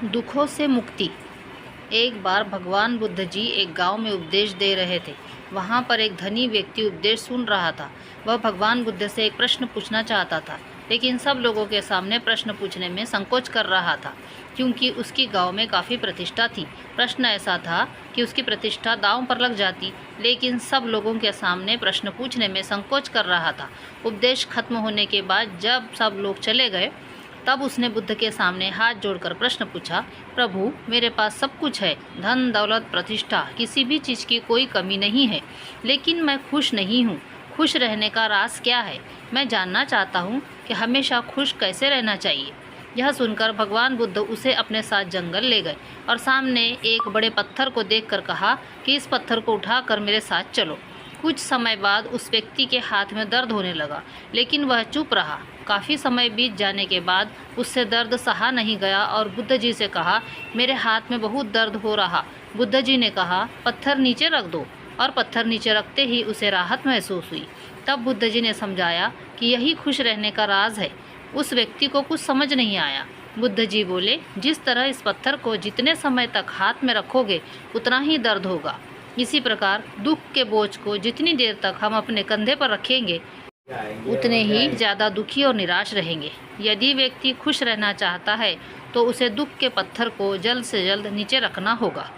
दुखों से मुक्ति। एक बार भगवान बुद्ध जी एक गांव में उपदेश दे रहे थे। वहां पर एक धनी व्यक्ति उपदेश सुन रहा था। वह भगवान बुद्ध से एक प्रश्न पूछना चाहता था, लेकिन सब लोगों के सामने प्रश्न पूछने में संकोच कर रहा था, क्योंकि उसकी गांव में काफ़ी प्रतिष्ठा थी। प्रश्न ऐसा था कि उसकी प्रतिष्ठा दांव पर लग जाती, लेकिन सब लोगों के सामने प्रश्न पूछने में संकोच कर रहा था। उपदेश खत्म होने के बाद जब सब लोग चले गए, तब उसने बुद्ध के सामने हाथ जोड़कर प्रश्न पूछा, प्रभु, मेरे पास सब कुछ है, धन दौलत प्रतिष्ठा, किसी भी चीज़ की कोई कमी नहीं है, लेकिन मैं खुश नहीं हूँ। खुश रहने का राज क्या है? मैं जानना चाहता हूँ कि हमेशा खुश कैसे रहना चाहिए। यह सुनकर भगवान बुद्ध उसे अपने साथ जंगल ले गए और सामने एक बड़े पत्थर को देखकर कहा कि इस पत्थर को उठाकर मेरे साथ चलो। कुछ समय बाद उस व्यक्ति के हाथ में दर्द होने लगा, लेकिन वह चुप रहा। काफ़ी समय बीत जाने के बाद उससे दर्द सहा नहीं गया और बुद्ध जी से कहा, मेरे हाथ में बहुत दर्द हो रहा। बुद्ध जी ने कहा, पत्थर नीचे रख दो, और पत्थर नीचे रखते ही उसे राहत महसूस हुई। तब बुद्ध जी ने समझाया कि यही खुश रहने का राज है। उस व्यक्ति को कुछ समझ नहीं आया। बुद्ध जी बोले, जिस तरह इस पत्थर को जितने समय तक हाथ में रखोगे उतना ही दर्द होगा। इसी प्रकार दुख के बोझ को जितनी देर तक हम अपने कंधे पर रखेंगे उतने ही ज़्यादा दुखी और निराश रहेंगे। यदि व्यक्ति खुश रहना चाहता है तो उसे दुख के पत्थर को जल्द से जल्द नीचे रखना होगा।